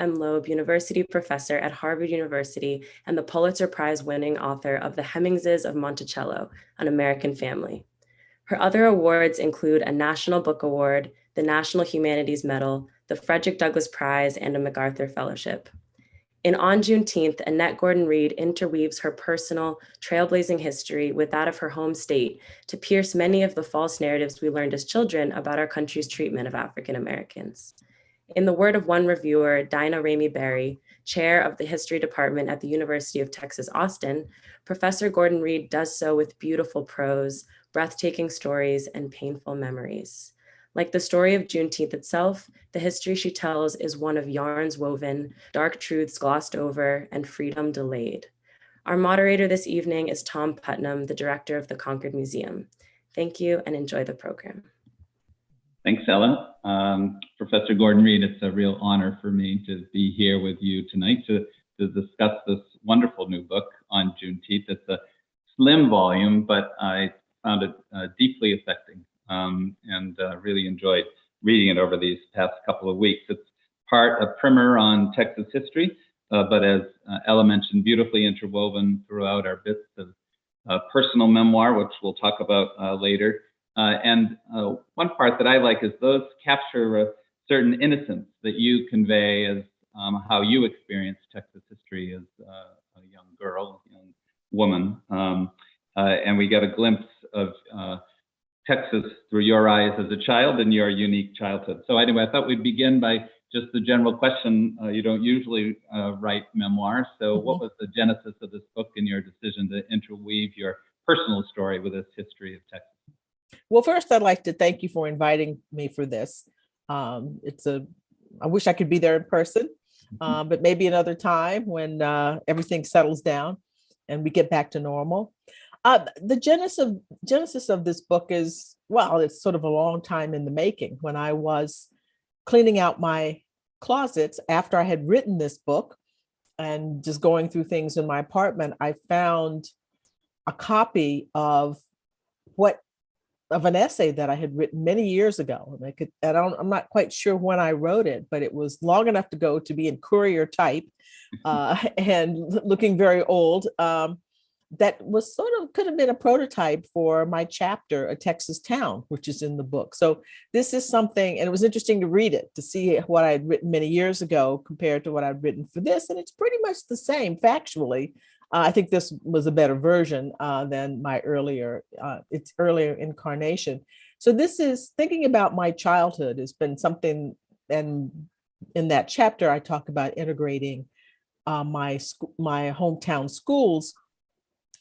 M. Loeb University Professor at Harvard University and the Pulitzer Prize-winning author of The Hemingses of Monticello, An American Family. Her other awards include a National Book Award, the National Humanities Medal, the Frederick Douglass Prize, and a MacArthur Fellowship. In On Juneteenth, Annette Gordon-Reed interweaves her personal, trailblazing history with that of her home state to pierce many of the false narratives we learned as children about our country's treatment of African Americans. In the word of one reviewer, Dinah Ramey Berry, chair of the history department at the University of Texas, Austin, Professor Gordon-Reed does so with beautiful prose, breathtaking stories, and painful memories. Like the story of Juneteenth itself, the history she tells is one of yarns woven, dark truths glossed over, and freedom delayed. Our moderator this evening is Tom Putnam, the director of the Concord Museum. Thank you and enjoy the program. Thanks, Ella. Professor Gordon-Reed, it's a real honor for me to be here with you tonight to discuss this wonderful new book on Juneteenth. It's a slim volume, but I found it deeply affecting. And really enjoyed reading it over these past couple of weeks. It's part a primer on Texas history, but as Ella mentioned, beautifully interwoven throughout our bits of personal memoir, which we'll talk about later. And one part that I like is those capture a certain innocence that you convey as how you experienced Texas history as a young girl, a young woman. And we get a glimpse of Texas through your eyes as a child and your unique childhood. So anyway, I thought we'd begin by just the general question. You don't usually write memoirs. So what was the genesis of this book and your decision to interweave your personal story with this history of Texas? Well, first, I'd like to thank you for inviting me for this. I wish I could be there in person, but maybe another time when everything settles down and we get back to normal. The genesis of this book is, well, it's sort of a long time in the making. When I was cleaning out my closets after I had written this book and just going through things in my apartment, I found a copy of an essay that I had written many years ago. And I'm not quite sure when I wrote it, but it was long enough to go to be in courier type and looking very old. That was could have been a prototype for my chapter, A Texas Town, which is in the book. So this is something, and it was interesting to read it, to see what I had written many years ago compared to what I'd written for this. And it's pretty much the same factually. I think this was a better version than my its earlier incarnation. So this is thinking about my childhood has been something, and in that chapter, I talk about integrating my hometown schools.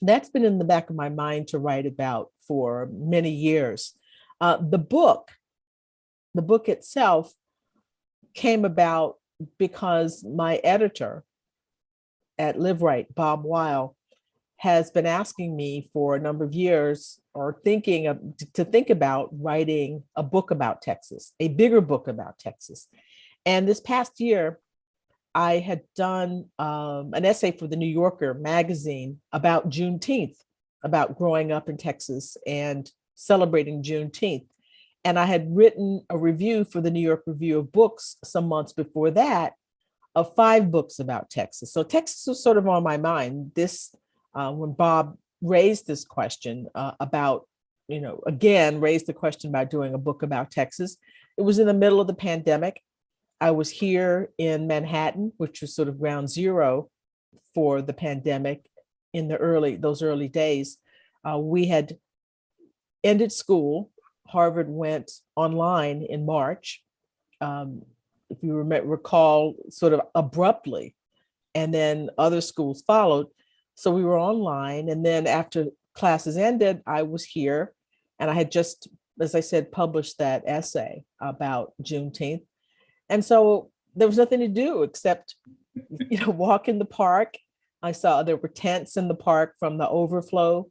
That's been in the back of my mind to write about for many years. The book itself came about because my editor at Live Right, Bob Weil, has been asking me for a number of years, or to think about writing a book about Texas, a bigger book about Texas. And this past year, I had done an essay for the New Yorker magazine about Juneteenth, about growing up in Texas and celebrating Juneteenth. And I had written a review for the New York Review of Books some months before that of 5 books about Texas. So Texas was sort of on my mind. When Bob raised this question raised the question about doing a book about Texas. It was in the middle of the pandemic. I was here in Manhattan, which was sort of ground zero for the pandemic in those early days. We had ended school. Harvard went online in March, if you recall, sort of abruptly, and then other schools followed. So we were online, and then after classes ended, I was here, and I had just, as I said, published that essay about Juneteenth. And so there was nothing to do except, walk in the park. I saw there were tents in the park from the overflow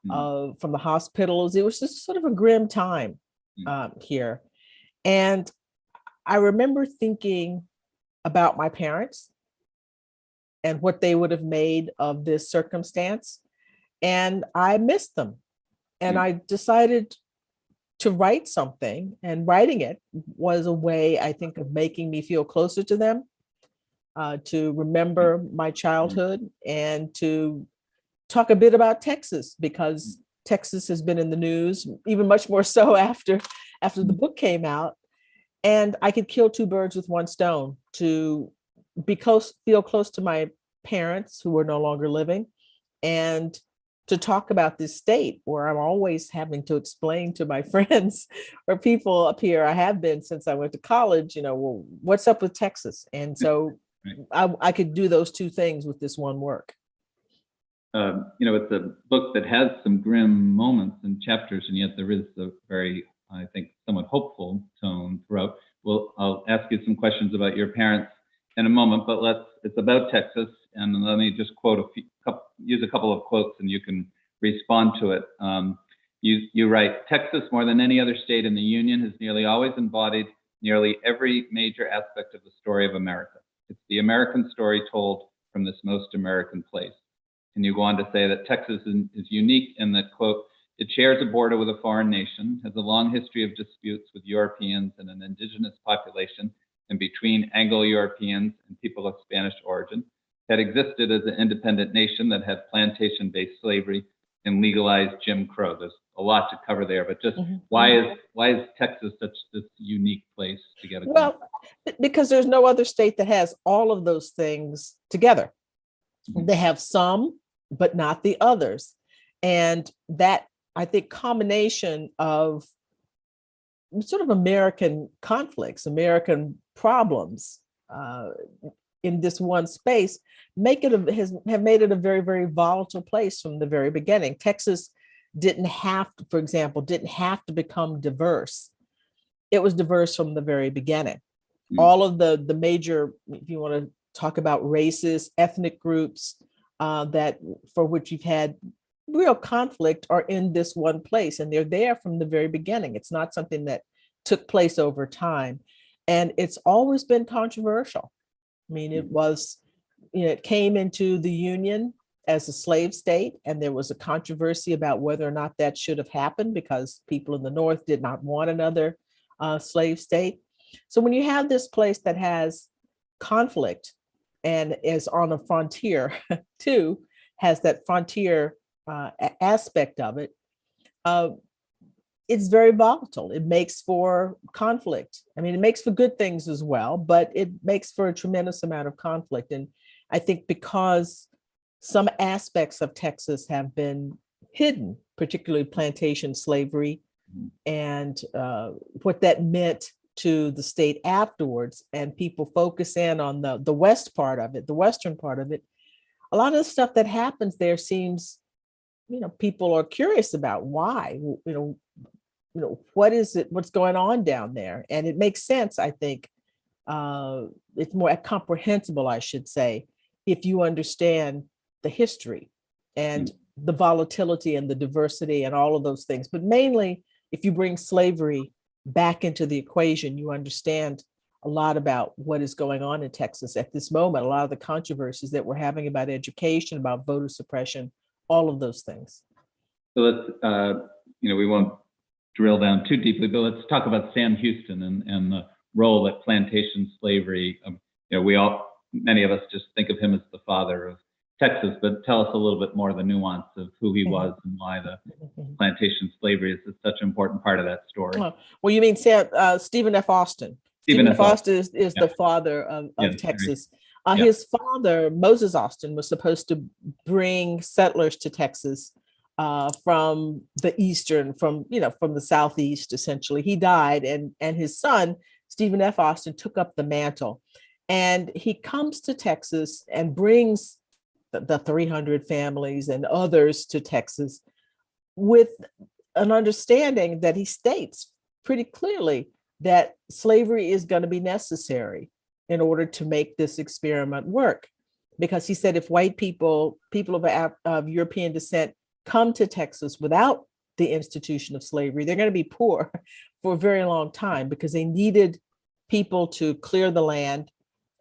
from the hospitals. It was just sort of a grim time here. And I remember thinking about my parents and what they would have made of this circumstance. And I missed them. And I decided to write something, and writing it was a way, I think, of making me feel closer to them. to remember my childhood and to talk a bit about Texas, because Texas has been in the news, even much more so after the book came out. And I could kill two birds with one stone, to feel close to my parents who are no longer living, and to talk about this state where I'm always having to explain to my friends or people up here. I have been since I went to college, well, what's up with Texas? And so I could do those two things with this one work. It's a book that has some grim moments and chapters, and yet there is a very, I think, somewhat hopeful tone throughout. Well, I'll ask you some questions about your parents in a moment, but it's about Texas, and let me just use a couple of quotes, and you can respond to it. You write, Texas, more than any other state in the Union, has nearly always embodied nearly every major aspect of the story of America. It's the American story told from this most American place. And you go on to say that Texas is unique in that, quote, it shares a border with a foreign nation, has a long history of disputes with Europeans and an indigenous population, and between Anglo-Europeans and people of Spanish origin, had existed as an independent nation that had plantation-based slavery and legalized Jim Crow. There's a lot to cover there, but just why is Texas such this unique place to get a Well, because there's no other state that has all of those things together. They have some, but not the others. And that, I think, combination of sort of American conflicts, American problems in this one space, have made it a very, very volatile place from the very beginning. Texas didn't have to, for example, become diverse. It was diverse from the very beginning. All of the major, if you want to talk about races, ethnic groups that for which you've had real conflict are in this one place, and they're there from the very beginning. It's not something that took place over time, and it's always been controversial. I mean, it came into the Union as a slave state, and there was a controversy about whether or not that should have happened because people in the North did not want another slave state. So when you have this place that has conflict and is on a frontier too, has that frontier aspect of it, it's very volatile. It makes for conflict. I mean, it makes for good things as well, but it makes for a tremendous amount of conflict. And I think because some aspects of Texas have been hidden, particularly plantation slavery and what that meant to the state afterwards, and people focus in on the west part of it, the western part of it, a lot of the stuff that happens there seems, people are curious about why, what is it, what's going on down there? And it makes sense, I think. It's more comprehensible, I should say, if you understand the history and the volatility and the diversity and all of those things. But mainly, if you bring slavery back into the equation, you understand a lot about what is going on in Texas at this moment, a lot of the controversies that we're having about education, about voter suppression, all of those things. So let's, we won't drill down too deeply, but let's talk about Sam Houston and the role that plantation slavery, many of us just think of him as the father of Texas, but tell us a little bit more of the nuance of who he was and why the plantation slavery is such an important part of that story. Well, you mean Stephen F. Austin. Stephen F. Austin is the father of Texas. His father, Moses Austin, was supposed to bring settlers to Texas from the eastern, from the southeast, essentially. He died, and his son, Stephen F. Austin, took up the mantle. And he comes to Texas and brings the 300 families and others to Texas with an understanding that he states pretty clearly that slavery is going to be necessary in order to make this experiment work. Because he said if white people of European descent come to Texas without the institution of slavery, they're going to be poor for a very long time, because they needed people to clear the land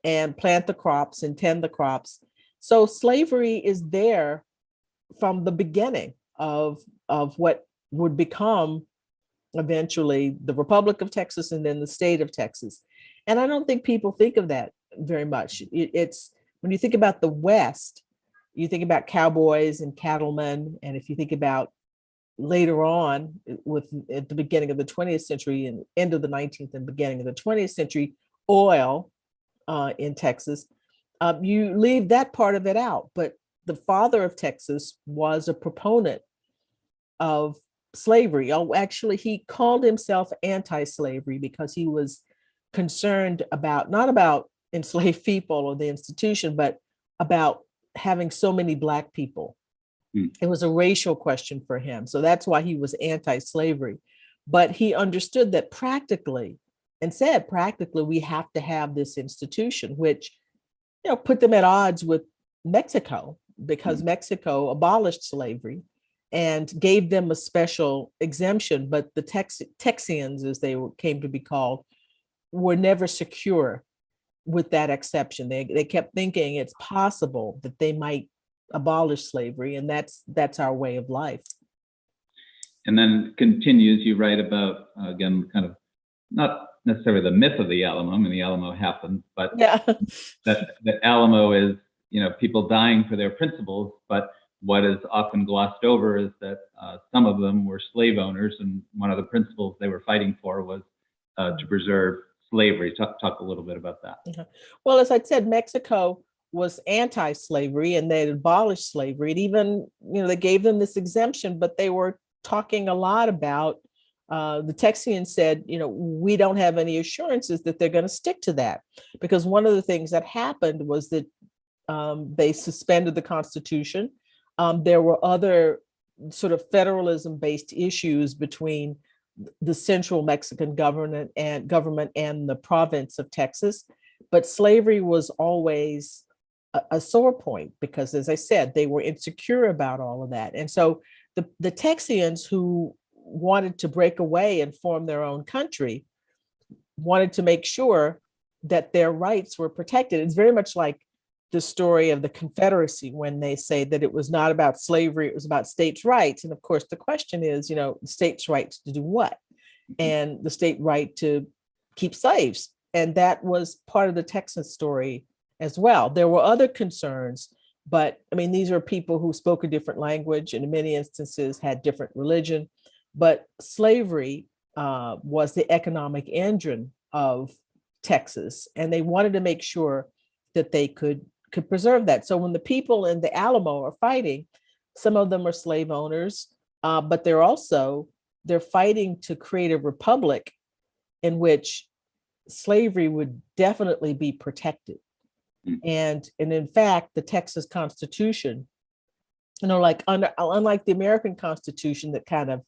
and plant the crops and tend the crops. So slavery is there from the beginning of what would become eventually the Republic of Texas and then the state of Texas. And I don't think people think of that very much. It's when you think about the West, you think about cowboys and cattlemen, and if you think about later on, with at the beginning of the 20th century and end of the 19th and beginning of the 20th century, oil in Texas, you leave that part of it out. But the father of Texas was a proponent of slavery. Oh, actually, he called himself anti-slavery because he was concerned about, not about enslaved people or the institution, but about having so many Black people. It was a racial question for him. So that's why he was anti-slavery. But he understood that practically, and said practically, we have to have this institution, which, put them at odds with Mexico, because Mexico abolished slavery and gave them a special exemption. But the Texians, as they came to be called, were never secure with that exception. They kept thinking it's possible that they might abolish slavery, and that's our way of life. And then continues, you write about, again, kind of not necessarily the myth of the Alamo. I mean, the Alamo happened, but yeah, that the Alamo is, people dying for their principles. But what is often glossed over is that some of them were slave owners, and one of the principles they were fighting for was to preserve slavery. Talk a little bit about that. Well, as I said, Mexico was anti-slavery and they had abolished slavery. And even, they gave them this exemption, but they were talking a lot about, the Texians said, we don't have any assurances that they're going to stick to that. Because one of the things that happened was that they suspended the Constitution. There were other sort of federalism-based issues between the central Mexican government and the province of Texas. But slavery was always a sore point because, as I said, they were insecure about all of that. And so the Texians, who wanted to break away and form their own country, wanted to make sure that their rights were protected. It's very much like the story of the Confederacy, when they say that it was not about slavery, it was about states' rights. And of course, the question is, states' rights to do what? And the state right to keep slaves. And that was part of the Texas story as well. There were other concerns, but I mean, these are people who spoke a different language and in many instances had different religion. But slavery was the economic engine of Texas, and they wanted to make sure that they could preserve that. So when the people in the Alamo are fighting, some of them are slave owners, but they're fighting to create a republic in which slavery would definitely be protected. And in fact, the Texas Constitution, unlike the American Constitution that kind of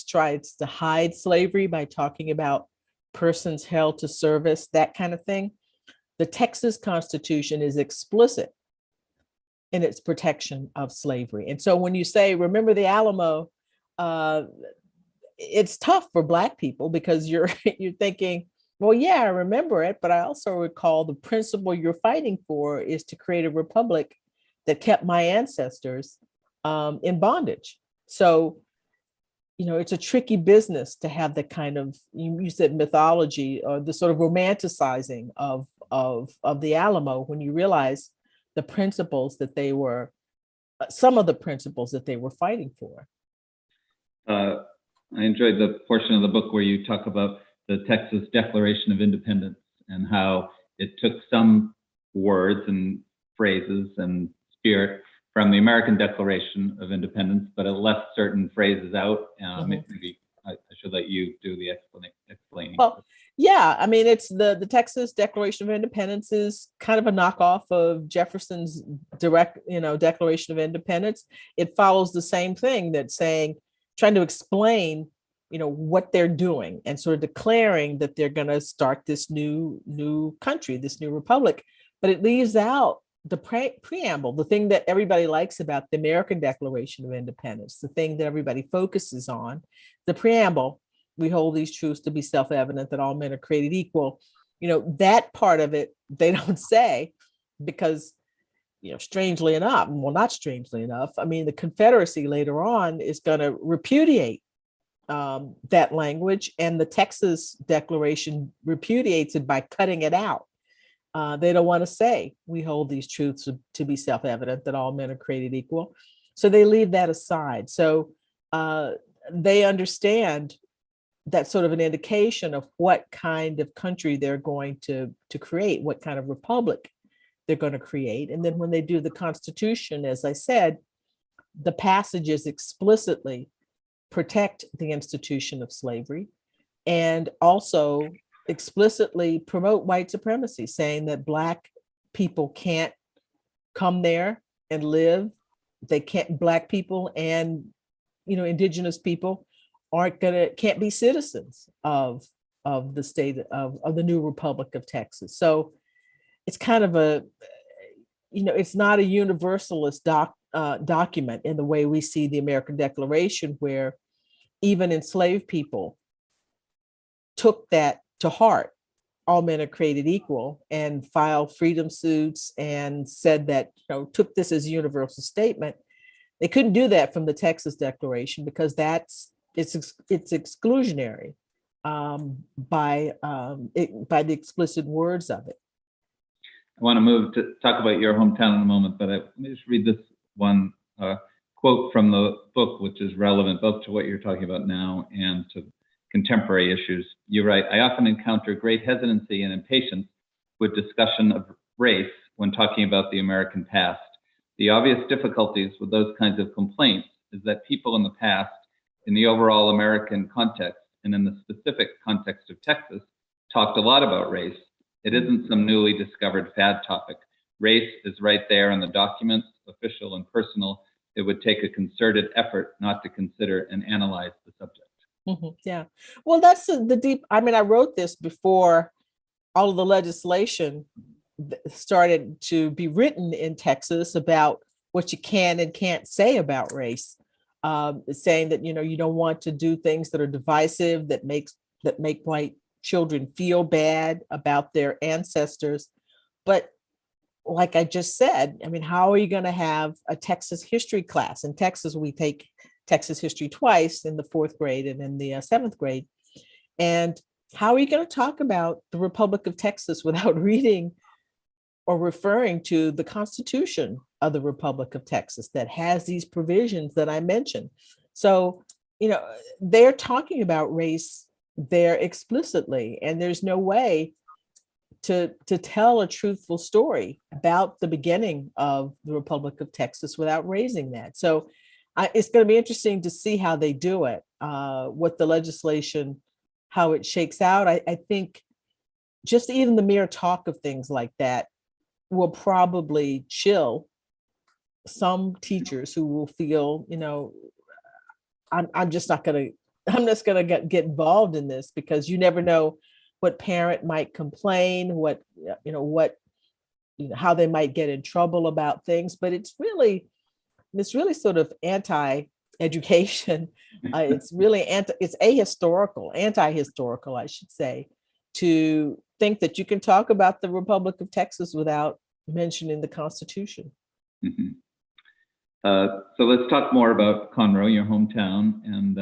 tries to hide slavery by talking about persons held to service, that kind of thing, the Texas Constitution is explicit in its protection of slavery. And so when you say, remember the Alamo, it's tough for Black people because you're thinking, well, yeah, I remember it, but I also recall the principle you're fighting for is to create a republic that kept my ancestors in bondage. So, it's a tricky business to have the kind of, you said mythology or the sort of romanticizing of the Alamo when you realize the principles that they were, some of the principles that they were fighting for. I enjoyed the portion of the book where you talk about the Texas Declaration of Independence and how it took some words and phrases and spirit from the American Declaration of Independence, but it left certain phrases out. Maybe I should let you do the explaining. Well, yeah, I mean, it's the Texas Declaration of Independence is kind of a knockoff of Jefferson's direct, Declaration of Independence. It follows the same thing, trying to explain what they're doing and sort of declaring that they're going to start this new country, this new republic. But it leaves out the preamble, the thing that everybody likes about the American Declaration of Independence, the thing that everybody focuses on, the preamble. We hold these truths to be self-evident that all men are created equal. That part of it, they don't say because, strangely enough, well, not strangely enough, I mean, the Confederacy later on is going to repudiate that language, and the Texas Declaration repudiates it by cutting it out. They don't want to say we hold these truths to be self-evident that all men are created equal. So they leave that aside. So they understand that's sort of an indication of what kind of country they're going to create, what kind of republic they're going to create. And then when they do the Constitution, as I said, the passages explicitly protect the institution of slavery and also explicitly promote white supremacy, saying that Black people can't come there and live. They can't, Black people and, indigenous people can't be citizens of the state of the new Republic of Texas. So it's kind of it's not a universalist document in the way we see the American Declaration, where even enslaved people took that to heart. All men are created equal, and filed freedom suits and said that, took this as a universal statement. They couldn't do that from the Texas Declaration because it's exclusionary by the explicit words of it. I want to move to talk about your hometown in a moment, but let me just read this one quote from the book, which is relevant both to what you're talking about now and to contemporary issues. You write, "I often encounter great hesitancy and impatience with discussion of race when talking about the American past. The obvious difficulties with those kinds of complaints is that people in the past, in the overall American context and in the specific context of Texas, talked a lot about race. It isn't some newly discovered fad topic. Race is right there in the documents, official and personal. It would take a concerted effort not to consider and analyze the subject." Mm-hmm. Yeah. Well, that's the deep, I wrote this before all of the legislation started to be written in Texas about what you can and can't say about race, saying that, you don't want to do things that are divisive, that make white children feel bad about their ancestors. But like I just said, how are you going to have a Texas history class? In Texas, we take Texas history twice, in the 4th grade and in the 7th grade. And how are you going to talk about the Republic of Texas without reading or referring to the Constitution of the Republic of Texas that has these provisions that I mentioned? So, they're talking about race there explicitly, and there's no way to tell a truthful story about the beginning of the Republic of Texas without raising that. So it's going to be interesting to see how they do it, what the legislation, how it shakes out. I think just even the mere talk of things like that will probably chill some teachers who will feel, I'm just going to get involved in this, because you never know what parent might complain, how they might get in trouble about things. But it's really sort of anti-education. It's really it's anti-historical, I should say, to think that you can talk about the Republic of Texas without mentioning the Constitution. Mm-hmm. So let's talk more about Conroe, your hometown, and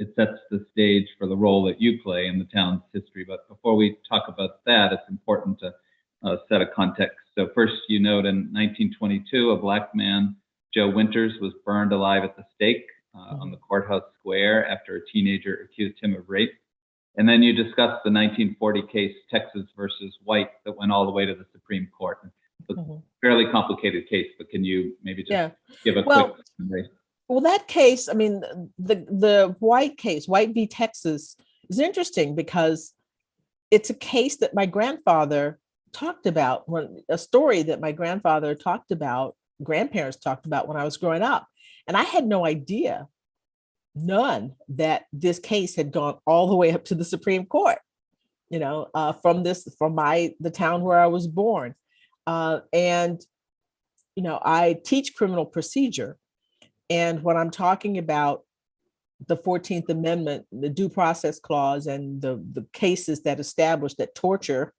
it sets the stage for the role that you play in the town's history. But before we talk about that, it's important to set a context. So first, you note in 1922, a Black man, Joe Winters, was burned alive at the stake on the courthouse square after a teenager accused him of rape. And then you discussed the 1940 case, Texas versus White, that went all the way to the Supreme Court. It's a fairly complicated case, but can you maybe just give a quick summary? Well, that case, the White case, White v. Texas, is interesting because it's a case that my grandfather talked about, a story that my grandfather talked about, grandparents talked about when I was growing up. And I had no idea, none, that this case had gone all the way up to the Supreme Court, from the town where I was born. And I teach criminal procedure. And when I'm talking about the 14th Amendment, the due process clause, and the cases that establish that torture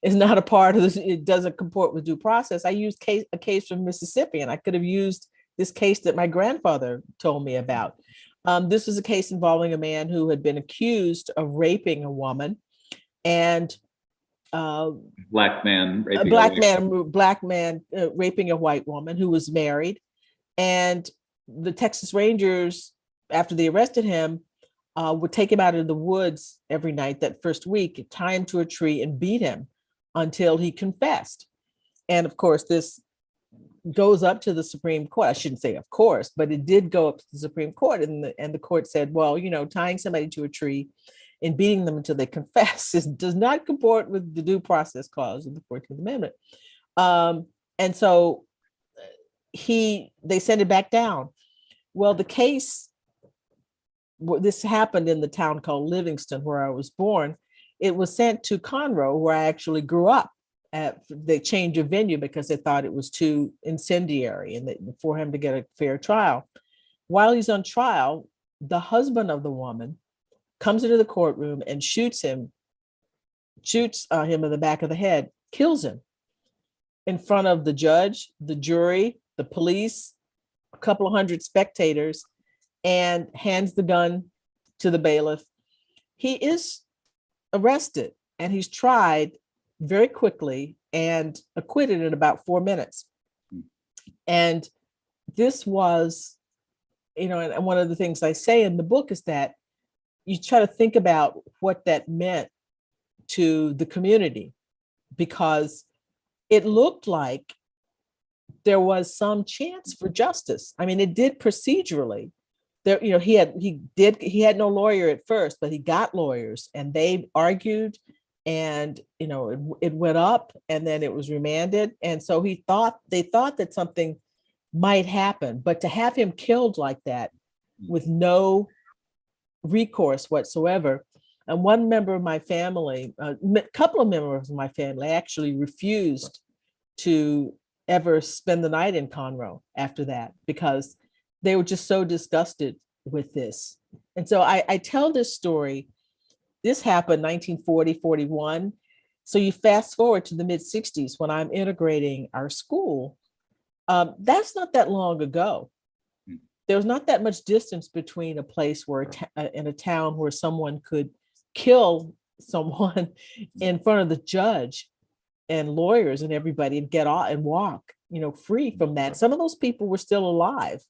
is not a part of this, it doesn't comport with due process, I use a case from Mississippi, and I could have used this case that my grandfather told me about. This was a case involving a man who had been accused of raping a woman, and Black man a raping a black white man raping a white woman who was married. And the Texas Rangers, after they arrested him, would take him out of the woods every night that first week, tie him to a tree and beat him until he confessed. And of course, this goes up to the Supreme Court. I shouldn't say of course, but it did go up to the Supreme Court. And the court said, well, tying somebody to a tree and beating them until they confess does not comport with the due process clause of the 14th Amendment. And so they sent it back down. Well, the case, this happened in the town called Livingston, where I was born. It was sent to Conroe, where I actually grew up. They changed of venue because they thought it was too incendiary and for him to get a fair trial. While he's on trial, the husband of the woman comes into the courtroom and shoots him in the back of the head, kills him in front of the judge, the jury, the police, a couple of hundred spectators, and hands the gun to the bailiff. He is arrested and he's tried very quickly and acquitted in about 4 minutes. And this was, and one of the things I say in the book is that you try to think about what that meant to the community, because it looked like there was some chance for justice. I mean, it did procedurally. There, he had no lawyer at first, but he got lawyers and they argued, and it went up and then it was remanded. And so they thought that something might happen, but to have him killed like that with no recourse whatsoever. And one member of my family, a couple of members of my family actually refused to ever spend the night in Conroe after that, because they were just so disgusted with this. And so I tell this story. This happened 1940, 41. So you fast forward to the mid 60s when I'm integrating our school. That's not that long ago. There was not that much distance between a place where in a town where someone could kill someone in front of the judge and lawyers and everybody and get off and walk, free from that. Some of those people were still alive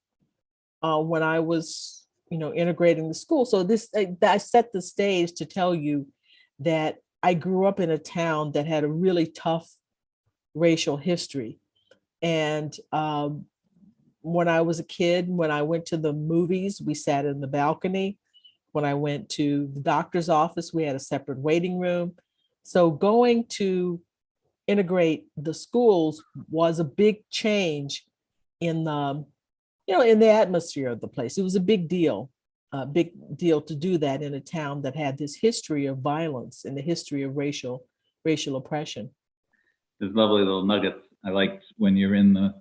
when I was, integrating the school. So I set the stage to tell you that I grew up in a town that had a really tough racial history. And when I was a kid, when I went to the movies, we sat in the balcony. When I went to the doctor's office, we had a separate waiting room. So going to integrate the schools was a big change in the, in the atmosphere of the place. It was a big deal to do that in a town that had this history of violence and the history of racial oppression. There's lovely little nuggets. I liked when you're in the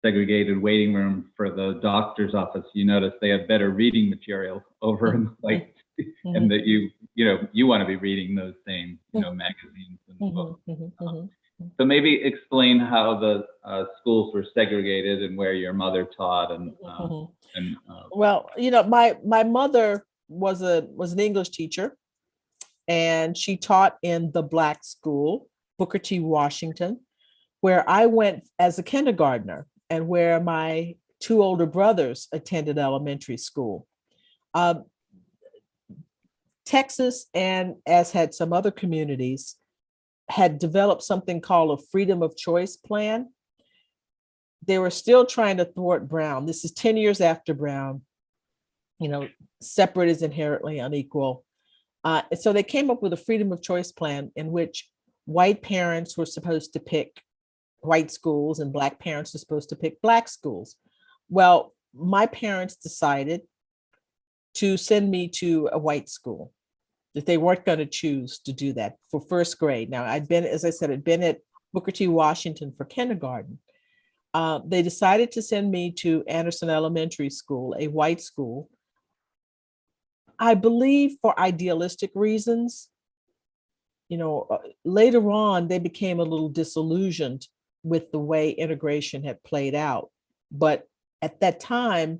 segregated waiting room for the doctor's office, you notice they have better reading material over in the light, and that you want to be reading those same, magazines and books. So maybe explain how the schools were segregated and where your mother taught. Well, my mother was an English teacher, and she taught in the Black school, Booker T. Washington, where I went as a kindergartner and where my two older brothers attended elementary school. Texas, and as had some other communities, had developed something called a freedom of choice plan. They were still trying to thwart Brown. This is 10 years after Brown. Separate is inherently unequal. So they came up with a freedom of choice plan in which white parents were supposed to pick white schools and Black parents were supposed to pick Black schools. Well, my parents decided to send me to a white school, that they weren't going to choose to do that for first grade. Now, I'd been at Booker T. Washington for kindergarten. They decided to send me to Anderson Elementary School, a white school, I believe for idealistic reasons. Later on, they became a little disillusioned with the way integration had played out. But at that time,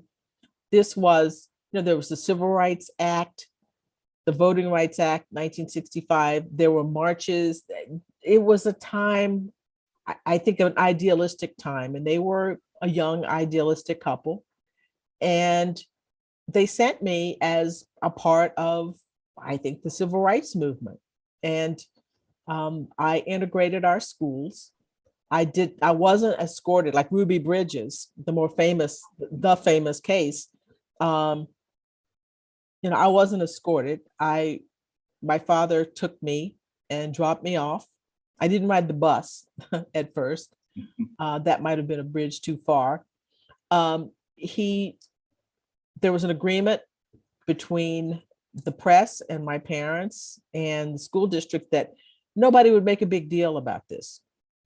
this was there was the Civil Rights Act, the Voting Rights Act, 1965. There were marches. It was a time, I think, an idealistic time, and they were a young idealistic couple. And they sent me as a part of, I think, the civil rights movement. And I integrated our schools. I wasn't escorted like Ruby Bridges, the famous case. I wasn't escorted. My father took me and dropped me off. I didn't ride the bus at first. That might have been a bridge too far. There was an agreement between the press and my parents and the school district that nobody would make a big deal about this.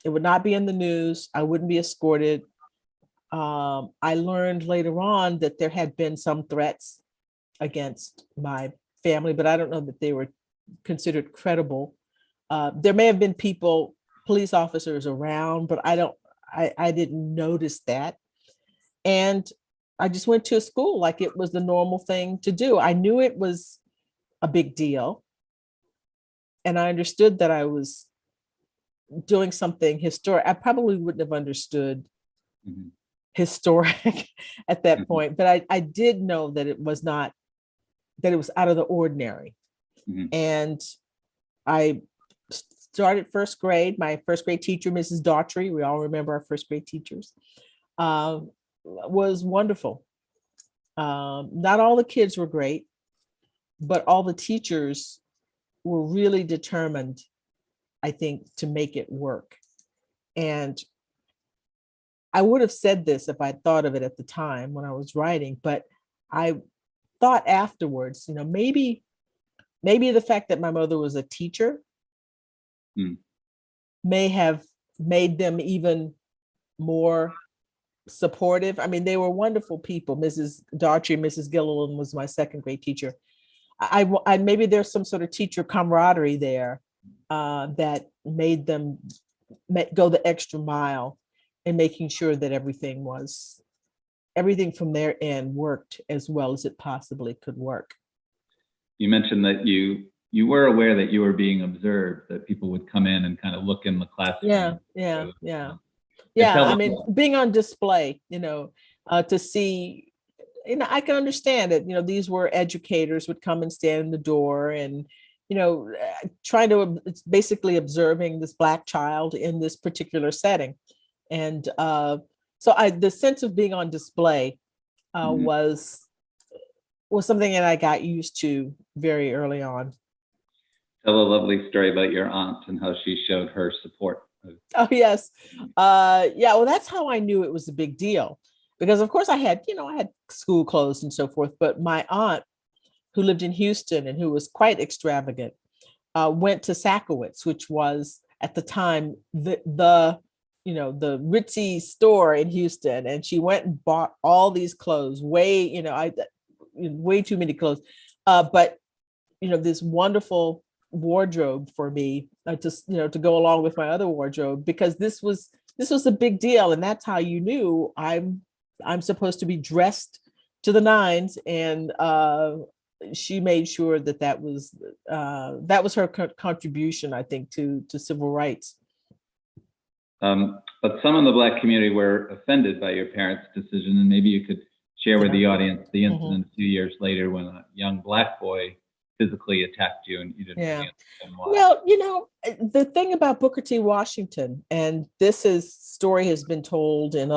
It would not be in the news. I wouldn't be escorted. I learned later on that there had been some threats against my family, but I don't know that they were considered credible. There may have been police officers around, but I didn't notice that. And I just went to a school like it was the normal thing to do. I knew it was a big deal. And I understood that I was doing something historic. I probably wouldn't have understood historic at that point, but I did know that it was out of the ordinary. And I started first grade. My first grade teacher, Mrs. Daughtry, we all remember our first grade teachers, was wonderful. Not all the kids were great, but all the teachers were really determined, I think, to make it work. And I would have said this if I thought of it at the time when I was writing, but I thought afterwards, maybe the fact that my mother was a teacher may have made them even more supportive. I mean, they were wonderful people. Mrs. Daughtry, Mrs. Gilliland was my second grade teacher. I maybe there's some sort of teacher camaraderie there that made them go the extra mile in making sure that everything from their end worked as well as it possibly could work. You mentioned that you were aware that you were being observed, that people would come in and kind of look in the classroom. Yeah. I mean, being on display, to see, I can understand it. These were educators would come and stand in the door and, trying to basically observing this Black child in this particular setting. And so the sense of being on display was something that I got used to very early on. Tell a lovely story about your aunt and how she showed her support. Oh, yes. Well, that's how I knew it was a big deal. Because, of course, I had school clothes and so forth. But my aunt, who lived in Houston and who was quite extravagant, went to Sakowitz, which was at the time the ritzy store in Houston. And she went and bought all these clothes, way too many clothes. But, this wonderful wardrobe for me to go along with my other wardrobe, because this was a big deal. And that's how you knew I'm supposed to be dressed to the nines. And she made sure that was her contribution, I think, to civil rights. But some in the Black community were offended by your parents' decision, and maybe you could share with the audience the incident a few years later when a young Black boy physically attacked you and you didn't understand why. Well, the thing about Booker T. Washington, and story has been told it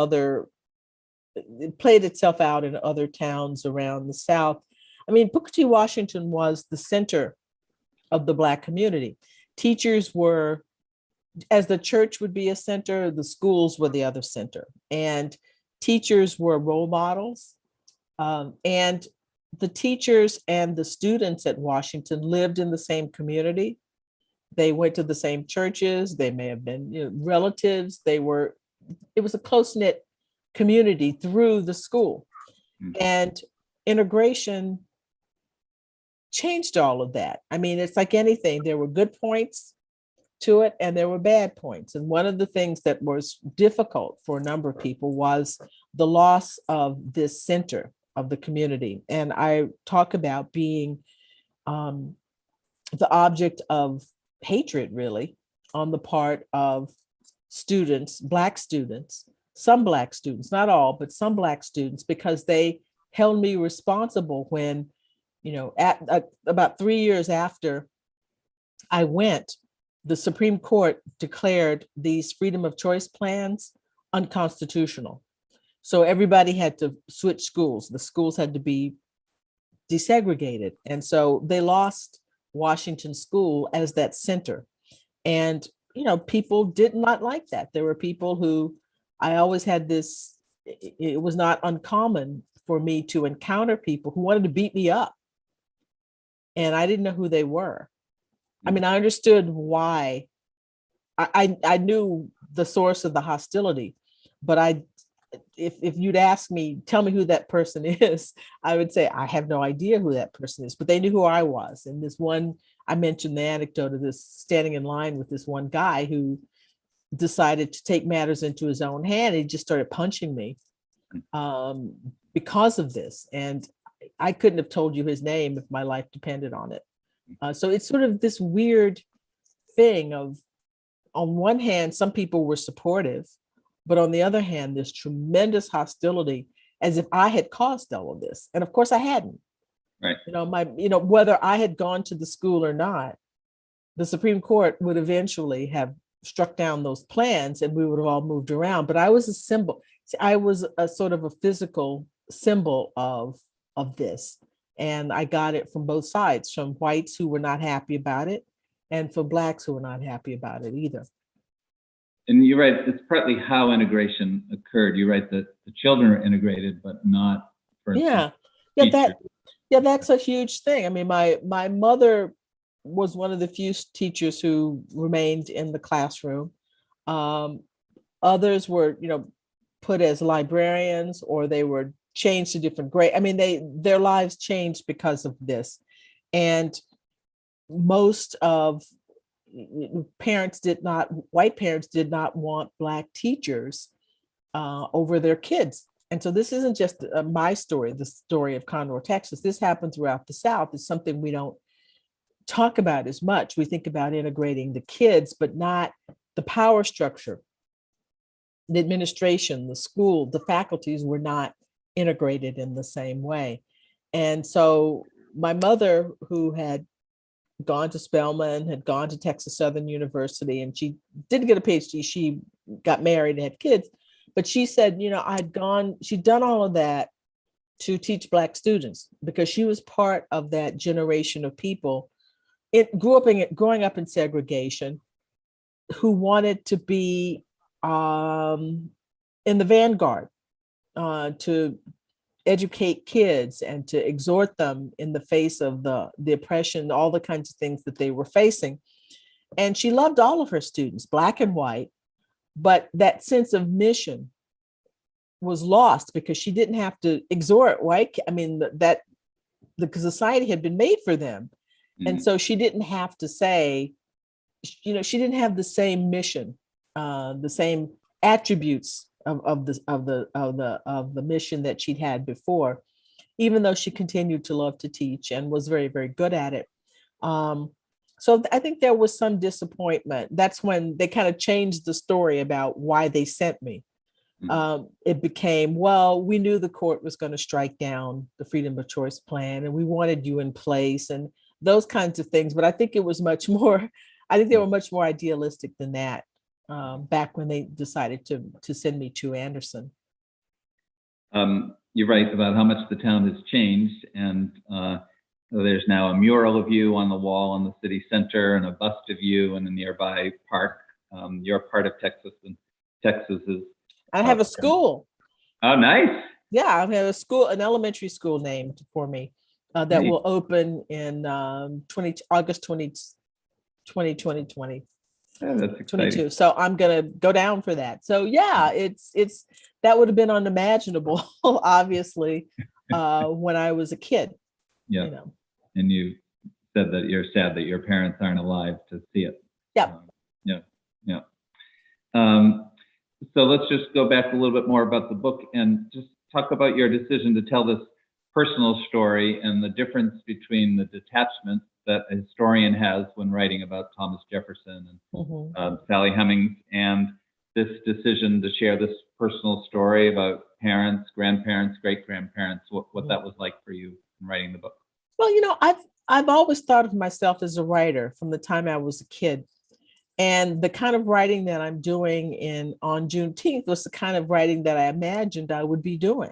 played itself out in other towns around the South. I mean, Booker T. Washington was the center of the Black community. Teachers were, as the church would be a center, the schools were the other center. And teachers were role models. And the teachers and the students at Washington lived in the same community. They went to the same churches. They may have been relatives. It was a close-knit community through the school. And integration changed all of that. I mean, it's like anything. There were good points to it and there were bad points. And one of the things that was difficult for a number of people was the loss of this center of the community. And I talk about being the object of hatred, really, on the part of students, Black students, some Black students, not all, but some Black students, because they held me responsible when, at about 3 years after I went, the Supreme Court declared these freedom of choice plans unconstitutional. So everybody had to switch schools. The schools had to be desegregated. And so they lost Washington School as that center. And, people did not like that. There were people who, I always had this, it was not uncommon for me to encounter people who wanted to beat me up. And I didn't know who they were. I mean, I understood why. I knew the source of the hostility, but if you'd ask me, tell me who that person is, I would say, I have no idea who that person is, but they knew who I was. And this one, I mentioned the anecdote of this standing in line with this one guy who decided to take matters into his own hand. He just started punching me because of this. And I couldn't have told you his name if my life depended on it. So it's sort of this weird thing of, on one hand, some people were supportive, but on the other hand, there's tremendous hostility, as if I had caused all of this. And of course I hadn't. Right. Whether I had gone to the school or not, the Supreme Court would eventually have struck down those plans and we would have all moved around. But I was a symbol. I was a sort of a physical symbol of this. And I got it from both sides, from whites who were not happy about it and from Blacks who were not happy about it either. And you're right, it's partly how integration occurred. You're right that the children are integrated, but not for Yeah, that's a huge thing. I mean, my mother was one of the few teachers who remained in the classroom. Others were, put as librarians, or they were changed to different grade. I mean, their lives changed because of this. And most of white parents did not want Black teachers over their kids. And so this isn't just my story, the story of Condor, Texas. This happened throughout the South. It's something we don't talk about as much. We think about integrating the kids, but not the power structure. The administration, the school, the faculties were not integrated in the same way. And so my mother, who had gone to Spelman, had gone to Texas Southern University, and she didn't get a PhD. She got married and had kids. But she said, she'd done all of that to teach Black students because she was part of that generation of people. Growing up in segregation, who wanted to be in the vanguard, to educate kids and to exhort them in the face of the oppression, all the kinds of things that they were facing. And she loved all of her students, Black and white, but that sense of mission was lost because she didn't have to exhort white. I mean, that the society had been made for them. Mm-hmm. And so she didn't have to say, she didn't have the same mission, the same attributes of the mission that she'd had before, even though she continued to love to teach and was very, very good at it. So I think there was some disappointment. That's when they kind of changed the story about why they sent me. It became, well, we knew the court was going to strike down the freedom of choice plan and we wanted you in place and those kinds of things. But I think it was much more, I think they were much more idealistic than that back when they decided to send me to Anderson. You're right about how much the town has changed, and there's now a mural of you on the wall in the city center and a bust of you in a nearby park. You're part of Texas, and Texas is... I have a school. Oh, nice. Yeah, I have a school, an elementary school named for me that will open in August 2020. Yeah, that's exciting. 22. So I'm gonna go down for that. So yeah, it's that would have been unimaginable, obviously, when I was a kid. Yeah. And you said that you're sad that your parents aren't alive to see it. Yeah. Yeah. So let's just go back a little bit more about the book and just talk about your decision to tell this personal story and the difference between the detachment that a historian has when writing about Thomas Jefferson and Sally Hemings, and this decision to share this personal story about parents, grandparents, great-grandparents, what that was like for you in writing the book. Well, I've always thought of myself as a writer from the time I was a kid. And the kind of writing that I'm doing on Juneteenth was the kind of writing that I imagined I would be doing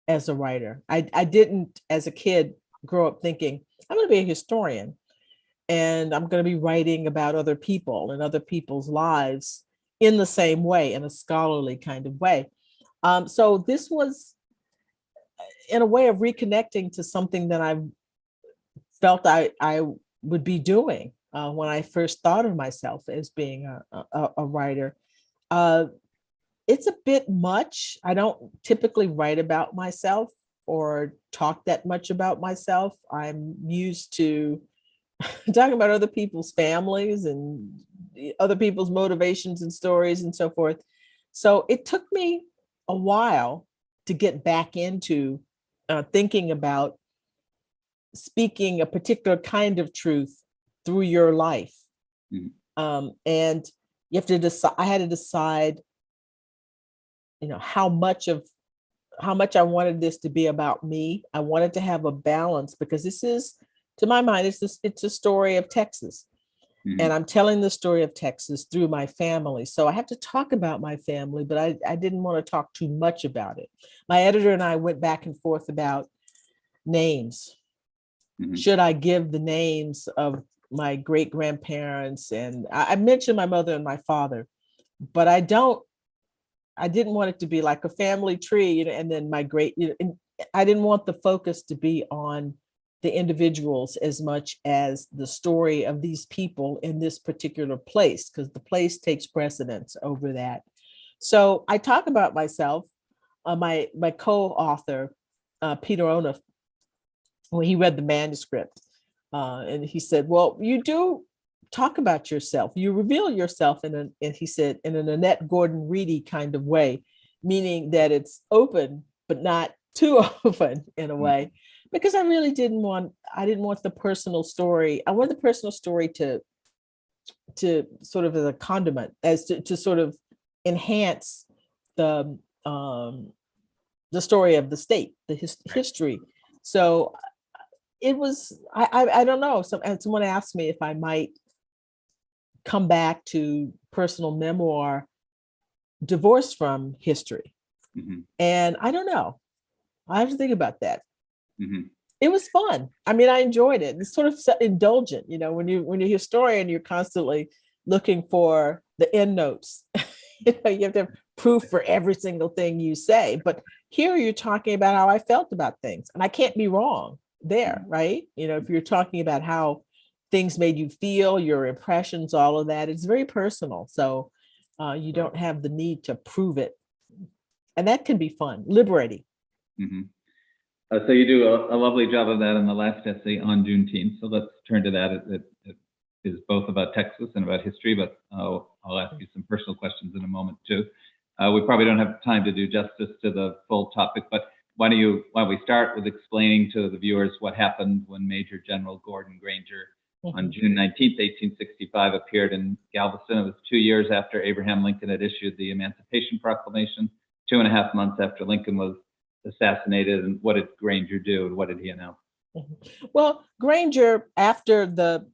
as a writer. I didn't, as a kid, grow up thinking, I'm going to be a historian and I'm going to be writing about other people and other people's lives in the same way, in a scholarly kind of way. So this was, in a way, of reconnecting to something that I felt I would be doing when I first thought of myself as being a writer. It's a bit much. I don't typically write about myself or talk that much about myself. I'm used to talking about other people's families and other people's motivations and stories and so forth. So it took me a while to get back into thinking about speaking a particular kind of truth through your life. And you have to decide, I had to decide, how much I wanted this to be about me. I wanted to have a balance because this is, to my mind, it's a story of Texas. And I'm telling the story of Texas through my family. So I have to talk about my family, but I didn't want to talk too much about it. My editor and I went back and forth about names. Should I give the names of my great grandparents? And I mentioned my mother and my father, but I didn't want it to be like a family tree, and then my great, I didn't want the focus to be on the individuals as much as the story of these people in this particular place, because the place takes precedence over that. So I talk about myself, my co-author, Peter Onuf, when he read the manuscript, and he said, well, you do talk about yourself. You reveal yourself and he said, in an Annette Gordon-Reed kind of way, meaning that it's open, but not too open in a way, because I really didn't want the personal story. I want the personal story to sort of as a condiment, as to sort of enhance the story of the state, the history. So it was, I don't know. Someone asked me if I might come back to personal memoir divorced from history. And I don't know. I have to think about that. It was fun. I mean, I enjoyed it. It's sort of indulgent, when you're a historian, you're constantly looking for the end notes. You have to have proof for every single thing you say. But here you're talking about how I felt about things, and I can't be wrong there, right? If you're talking about how things made you feel, your impressions, all of that, it's very personal. So you don't have the need to prove it. And that can be fun, liberating. So you do a lovely job of that in the last essay on Juneteenth. So let's turn to that. It is both about Texas and about history, but I'll ask you some personal questions in a moment too. We probably don't have time to do justice to the full topic, but why don't we start with explaining to the viewers what happened when Major General Gordon Granger on June 19th, 1865 appeared in Galveston. It was 2 years after Abraham Lincoln had issued the Emancipation Proclamation, 2.5 months after Lincoln was assassinated. And what did Granger do, and what did he announce? Well, Granger, after the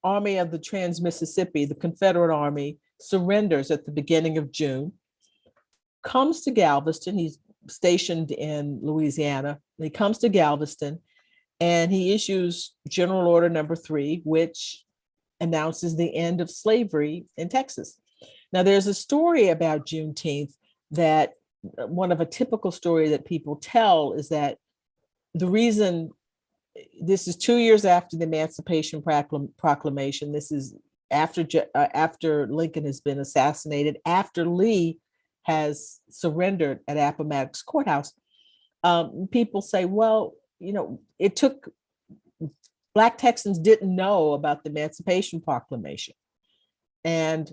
Army of the Trans-Mississippi, the Confederate Army, surrenders at the beginning of June, comes to Galveston. He's stationed in Louisiana. He comes to Galveston and he issues General Order Number 3, which announces the end of slavery in Texas. Now, there's a story about Juneteenth that one of a typical story that people tell is that the reason this is 2 years after the Emancipation Proclamation. This is after Lincoln has been assassinated, after Lee has surrendered at Appomattox Courthouse. People say, well, it took, Black Texans didn't know about the Emancipation Proclamation. And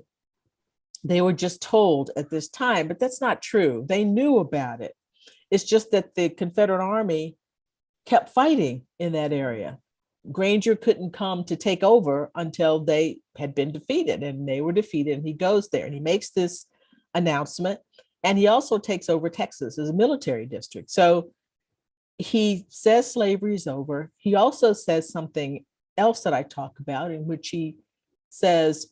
they were just told at this time, but that's not true. They knew about it. It's just that the Confederate Army kept fighting in that area. Granger couldn't come to take over until they had been defeated, and they were defeated. And he goes there and he makes this announcement. And he also takes over Texas as a military district. So he says slavery is over. He also says something else that I talk about, in which he says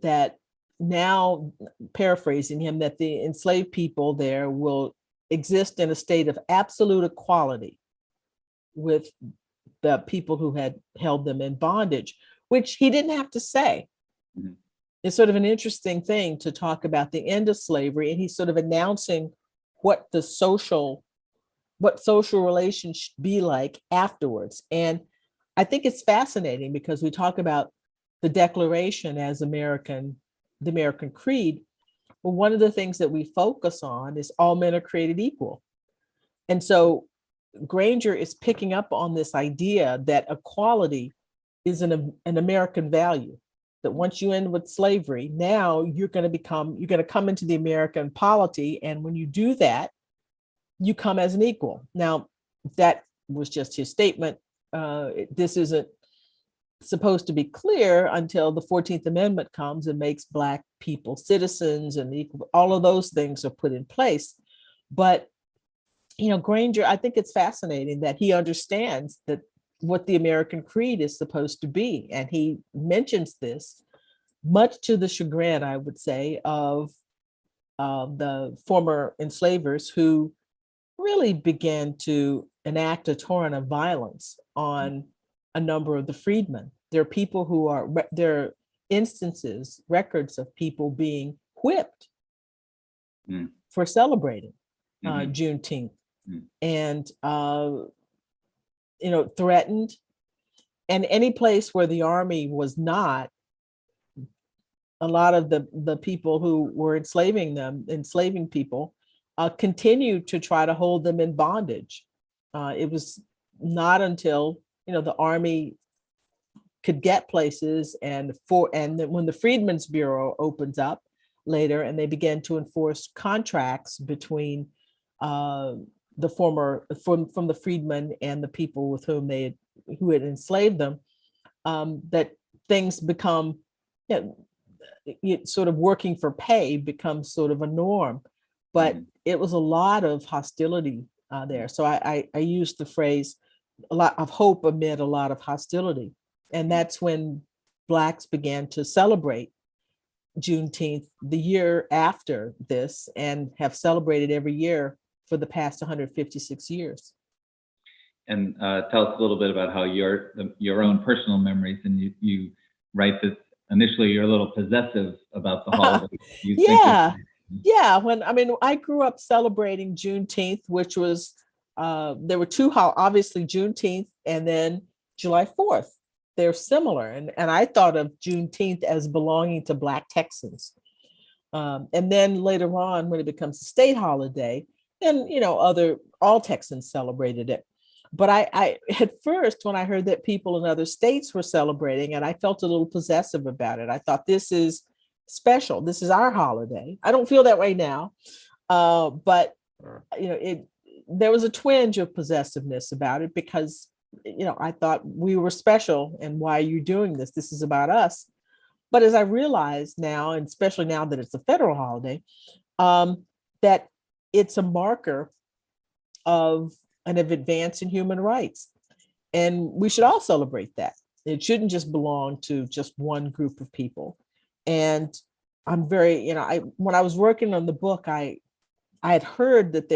that now, paraphrasing him, that the enslaved people there will exist in a state of absolute equality with the people who had held them in bondage, which he didn't have to say. Mm-hmm. It's sort of an interesting thing to talk about the end of slavery, and he's sort of announcing what social relations should be like afterwards. And I think it's fascinating because we talk about the Declaration as the American creed. Well, one of the things that we focus on is all men are created equal. And so Granger is picking up on this idea that equality is an American value, that once you end with slavery, now you're going to come into the American polity. And when you do that, you come as an equal. Now, that was just his statement. This isn't supposed to be clear until the 14th Amendment comes and makes Black people citizens, and all of those things are put in place. But, Granger, I think it's fascinating that he understands that what the American creed is supposed to be. And he mentions this much to the chagrin, I would say, of the former enslavers who really began to enact a torrent of violence on a number of the freedmen. There are people there are instances, records of people being whipped for celebrating Juneteenth, and threatened. And any place where the army was not, a lot of the people who were enslaving people, continued to try to hold them in bondage. It was not until the army could get places, and when the Freedmen's Bureau opens up later, and they began to enforce contracts between from the freedmen and the people with whom who had enslaved them, that things become sort of working for pay becomes sort of a norm. But it was a lot of hostility there. So I used the phrase, a lot of hope amid a lot of hostility. And that's when Blacks began to celebrate Juneteenth the year after this, and have celebrated every year for the past 156 years. And tell us a little bit about how your own personal memories, and you write that initially you're a little possessive about the holiday. Yeah. I grew up celebrating Juneteenth, which was, there were two, obviously Juneteenth and then July 4th. They're similar. And I thought of Juneteenth as belonging to Black Texans. And then later on, when it becomes a state holiday, then, all Texans celebrated it. But I at first, when I heard that people in other states were celebrating it, I felt a little possessive about it. I thought, this is special. This is our holiday. I don't feel that way now. But, there was a twinge of possessiveness about it, because, I thought we were special, and why are you doing this? This is about us. But as I realize now, and especially now that it's a federal holiday, that it's a marker of an advance in human rights. And we should all celebrate that. It shouldn't just belong to just one group of people. And I'm very, when I was working on the book, I had heard that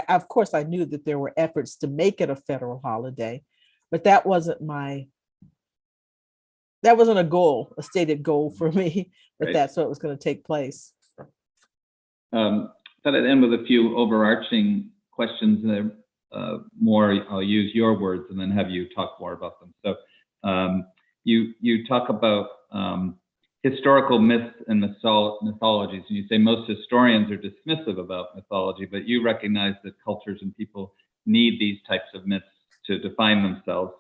of course, I knew that there were efforts to make it a federal holiday, but that wasn't a goal, a stated goal for me, that right. That's what was going to take place. Thought I'd end with a few overarching questions that more, I'll use your words and then have you talk more about them. So you talk about historical myths and mythologies, and you say most historians are dismissive about mythology, but you recognize that cultures and people need these types of myths to define themselves.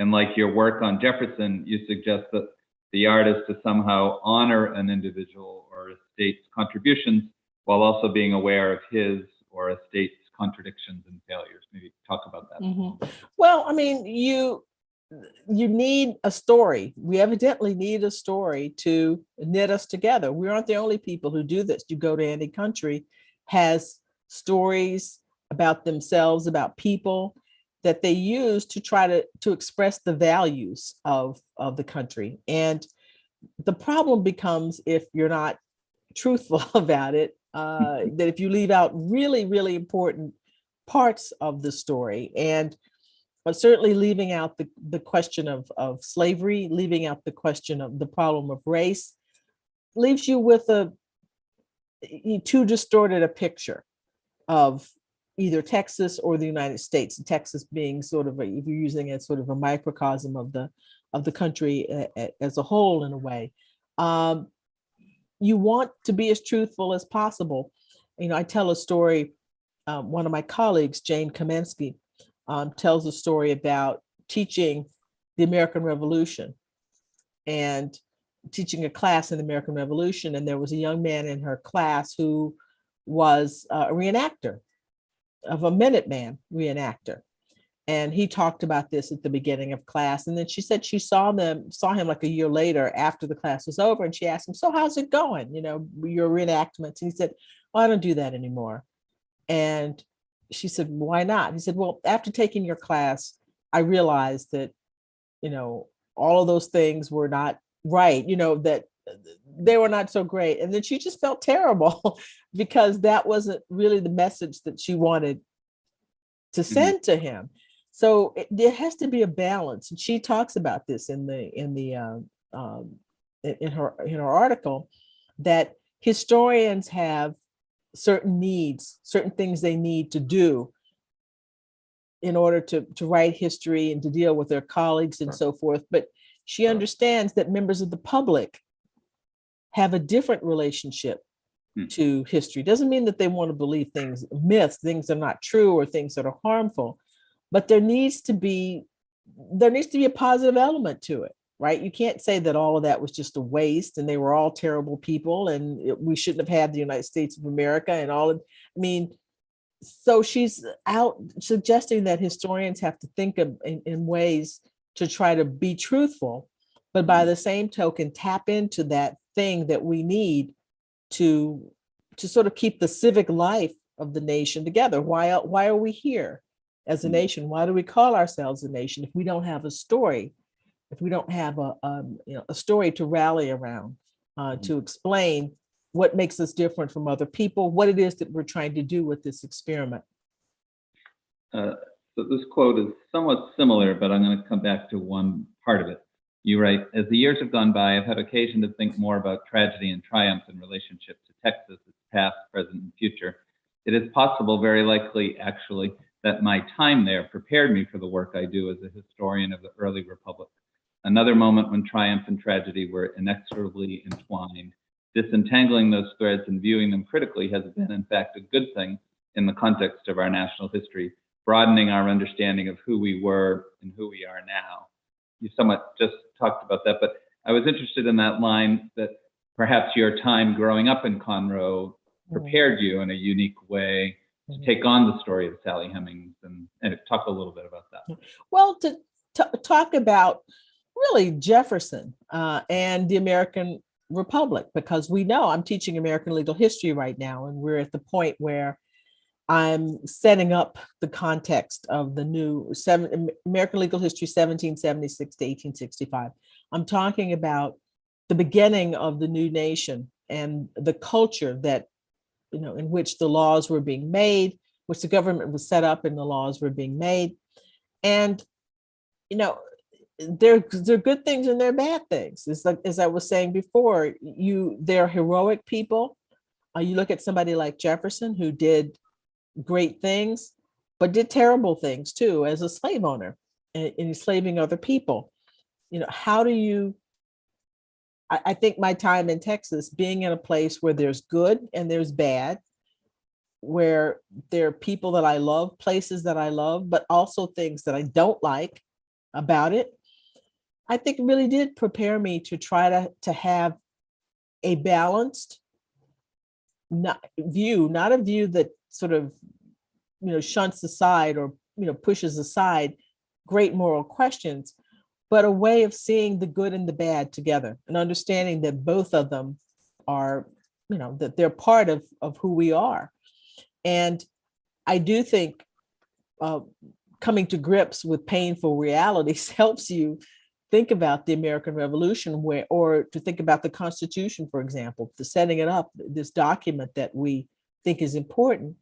And like your work on Jefferson, you suggest that the art is to somehow honor an individual or a state's contributions while also being aware of his or a state's contradictions and failures. Maybe talk about that. Mm-hmm. Well, I mean, you need a story. We evidently need a story to knit us together. We aren't the only people who do this. You go to any country, has stories about themselves, about people that they use to try to express the values of the country. And the problem becomes, if you're not truthful about it, that if you leave out really, really important parts of the story, and but certainly leaving out the question of slavery, leaving out the question of the problem of race, leaves you with too distorted a picture of either Texas or the United States. Texas being sort of, if you're using it, sort of a microcosm of the country as a whole, in a way. You want to be as truthful as possible. I tell a story. One of my colleagues, Jane Kamensky, tells a story about teaching the American Revolution and teaching a class in the American Revolution. And there was a young man in her class who was a reenactor, of a Minuteman reenactor. And he talked about this at the beginning of class. And then she said she saw him like a year later after the class was over. And she asked him, "So how's it going? Your reenactments?" And he said, "Oh, I don't do that anymore." And she said, "Why not?" He said, "Well, after taking your class, I realized that, all of those things were not right, that they were not so great." And then she just felt terrible because that wasn't really the message that she wanted to send to him. So there has to be a balance. And she talks about this in her article, that historians have certain needs, certain things they need to do in order to write history and to deal with their colleagues and so forth. But she understands that members of the public have a different relationship to history. Doesn't mean that they want to believe myths, things that are not true or things that are harmful, but there needs to be a positive element to it, right? You can't say that all of that was just a waste and they were all terrible people and we shouldn't have had the United States of America and all of, so she's out suggesting that historians have to think in ways to try to be truthful, but by the same token, tap into that thing that we need to sort of keep the civic life of the nation together. Why are we here as a nation? Why do we call ourselves a nation if we don't have a story? If we don't have a story to rally around, to explain what makes us different from other people, what it is that we're trying to do with this experiment. So this quote is somewhat similar, but I'm going to come back to one part of it. You write, "As the years have gone by, I've had occasion to think more about tragedy and triumph in relationship to Texas, its past, present, and future. It is possible, very likely actually, that my time there prepared me for the work I do as a historian of the early republic. Another moment when triumph and tragedy were inexorably entwined. Disentangling those threads and viewing them critically has been, in fact, a good thing in the context of our national history, broadening our understanding of who we were and who we are now." You somewhat just talked about that, but I was interested in that line that perhaps your time growing up in Conroe prepared you in a unique way to take on the story of Sally Hemings, and talk a little bit about that. Well, to talk about really Jefferson and the American Republic, because we know I'm teaching American legal history right now, and we're at the point where I'm setting up the context of the new American legal history, 1776 to 1865. I'm talking about the beginning of the new nation and the culture that, in which the laws were being made, which the government was set up and the laws were being made. And, there are good things and there are bad things. It's like, as I was saying before, they're heroic people. You look at somebody like Jefferson, who did great things, but did terrible things too as a slave owner and enslaving other people. How do you, I think my time in Texas, being in a place where there's good and there's bad, where there are people that I love, places that I love, but also things that I don't like about it, I think it really did prepare me to try to have a balanced not a view that sort of shunts aside or, pushes aside great moral questions, but a way of seeing the good and the bad together and understanding that both of them are, that they're part of who we are. And I do think coming to grips with painful realities helps you think about the American Revolution, or to think about the Constitution, for example, the setting it up, this document that we think is important,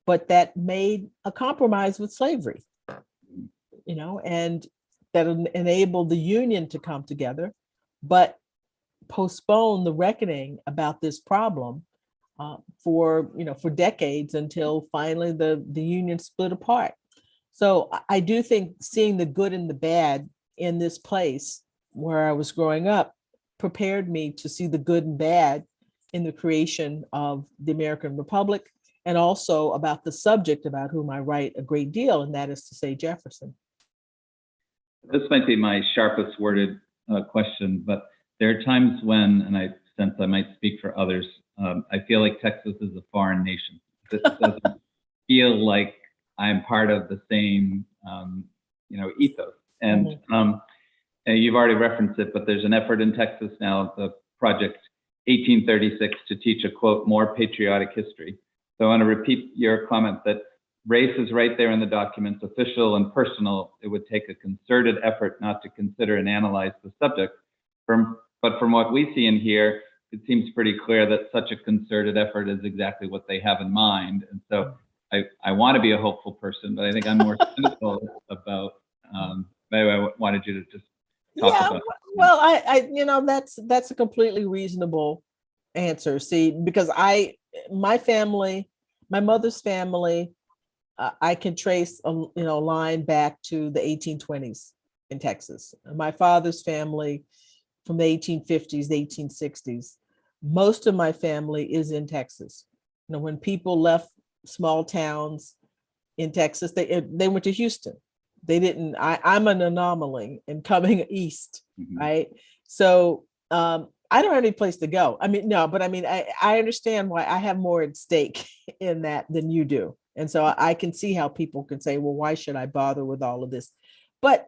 but that made a compromise with slavery, and that enabled the Union to come together, but postpone the reckoning about this problem for decades, until finally the Union split apart. So I do think seeing the good and the bad in this place where I was growing up prepared me to see the good and bad in the creation of the American Republic, and also about the subject about whom I write a great deal, and that is to say Jefferson. This might be my sharpest worded question, but there are times when, and I sense I might speak for others, I feel like Texas is a foreign nation. It doesn't feel like I'm part of the same, ethos. And you've already referenced it, but there's an effort in Texas now, the Project 1836, to teach a, quote, more patriotic history. So I want to repeat your comment that race is right there in the documents, official and personal. It would take a concerted effort not to consider and analyze the subject. But from what we see and hear, it seems pretty clear that such a concerted effort is exactly what they have in mind. And so I want to be a hopeful person, but I think I'm more cynical about, maybe I wanted you to just talk about. Well, that's a completely reasonable answer. See, because my mother's family, I can trace a line back to the 1820s in Texas. My father's family from the 1850s, the 1860s. Most of my family is in Texas. When people left small towns in Texas, they went to Houston. They didn't. I'm an anomaly in coming east, right? So I don't have any place to go. I understand why I have more at stake in that than you do. And so I can see how people can say, well, why should I bother with all of this? But,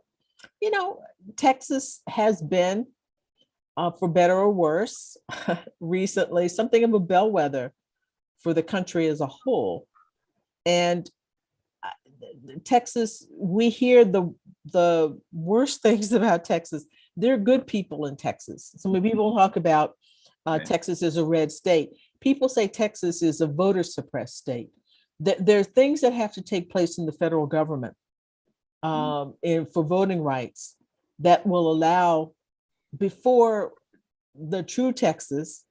Texas has been, for better or worse, recently, something of a bellwether for the country as a whole. And Texas, we hear the worst things about Texas. There are good people in Texas. So when people talk about Texas as a red state, people say Texas is a voter suppressed state. There are things that have to take place in the federal government and for voting rights that will allow, before the true Texas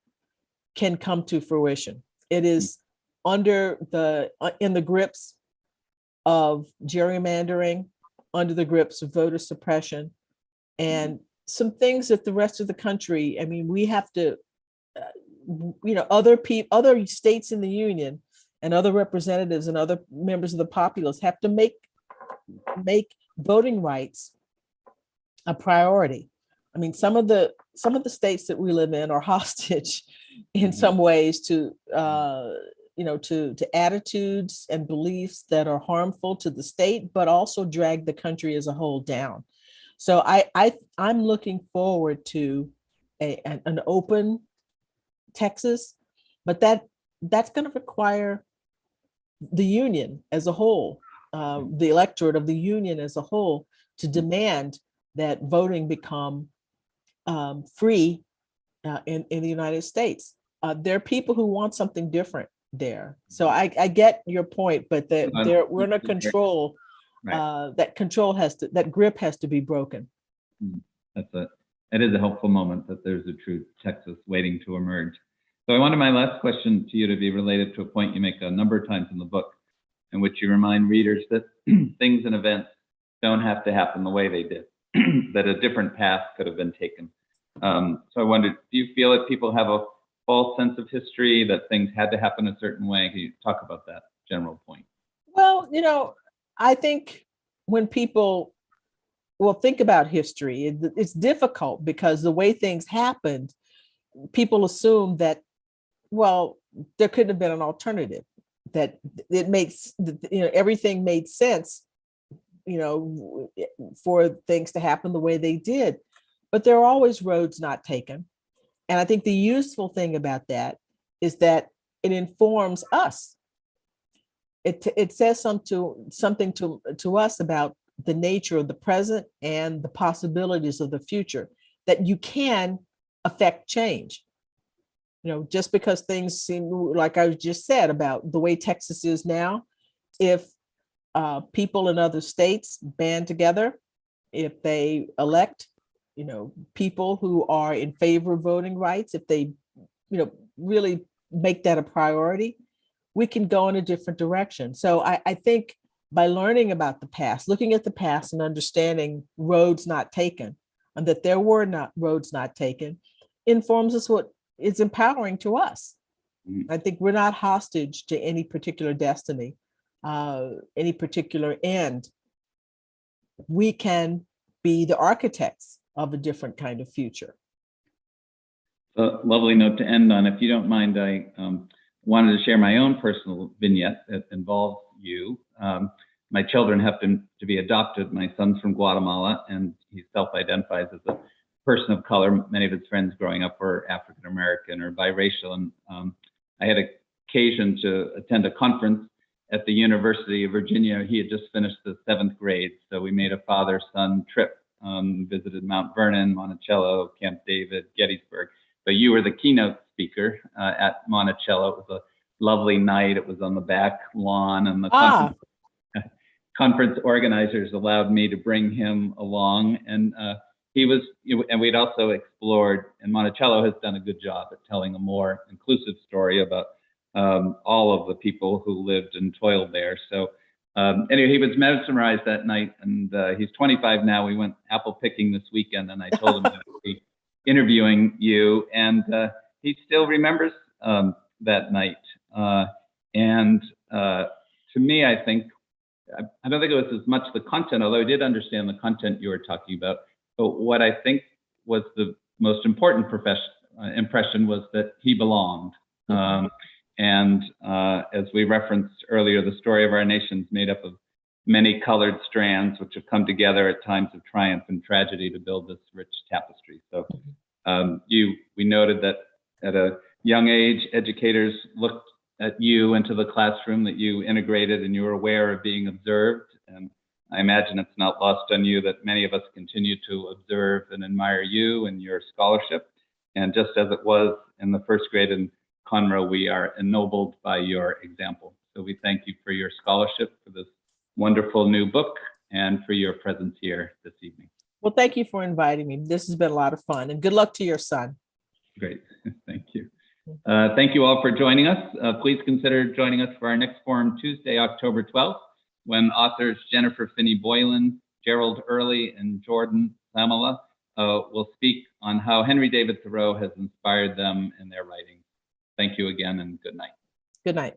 can come to fruition. It is in the grips of gerrymandering, under the grips of voter suppression, and some things that the rest of the country, we have to, other states in the Union and other representatives and other members of the populace have to make voting rights a priority. Some of the states that we live in are hostage in some ways to attitudes and beliefs that are harmful to the state, but also drag the country as a whole down. So I'm looking forward to an open Texas, but that's going to require the Union as a whole, the electorate of the Union as a whole, to demand that voting become free in the United States. There are people who want something different there. So I get your point, but we're in a control. Right. That grip has to be broken. It is a helpful moment that there's a true Texas waiting to emerge. So I wanted my last question to you to be related to a point you make a number of times in the book, in which you remind readers that things and events don't have to happen the way they did, that a different path could have been taken. So I wondered, do you feel that people have a false sense of history, that things had to happen a certain way? Can you talk about that general point? Well, I think when people think about history, it's difficult because the way things happened, people assume that, well, there couldn't have been an alternative. that it makes, everything made sense, for things to happen the way they did. But there are always roads not taken. And I think the useful thing about that is that it informs us. It says something to us about the nature of the present and the possibilities of the future, that you can affect change. Just because things seem, like I just said about the way Texas is now, if people in other states band together, if they elect, people who are in favor of voting rights, if they, really make that a priority, we can go in a different direction. So I think by learning about the past, looking at the past and understanding roads not taken, and that there were not roads not taken, informs us what is empowering to us. I think we're not hostage to any particular destiny, any particular end. We can be the architects of a different kind of future. A lovely note to end on. If you don't mind, I wanted to share my own personal vignette that involves you. My children happen to be adopted. My son's from Guatemala, and he self-identifies as a person of color. Many of his friends growing up were African American or biracial, and I had occasion to attend a conference at the University of Virginia. He had just finished the 7th grade, so we made a father-son trip, visited Mount Vernon, Monticello, Camp David, Gettysburg. But you were the keynote speaker at Monticello. It was a lovely night. It was on the back lawn, and the conference organizers allowed me to bring him along, and he was, and we'd also explored, and Monticello has done a good job at telling a more inclusive story about all of the people who lived and toiled there. So anyway, he was mesmerized that night, and he's 25 now. We went apple picking this weekend, and I told him that I'd be interviewing you, and he still remembers that night. And to me, I think, I don't think it was as much the content, although I did understand the content you were talking about. But what I think was the most important impression was that he belonged. And as we referenced earlier, the story of our nation is made up of many colored strands, which have come together at times of triumph and tragedy to build this rich tapestry. So we noted that at a young age, educators looked at you into the classroom, that you integrated and you were aware of being observed. And I imagine it's not lost on you that many of us continue to observe and admire you and your scholarship. And just as it was in the 1st grade in Conroe, we are ennobled by your example. So we thank you for your scholarship, for this wonderful new book, and for your presence here this evening. Well, thank you for inviting me. This has been a lot of fun, and good luck to your son. Great, thank you. Thank you all for joining us. Please consider joining us for our next forum Tuesday, October 12th, when authors Jennifer Finney Boylan, Gerald Early, and Jordan Lamela will speak on how Henry David Thoreau has inspired them in their writing. Thank you again, and good night. Good night.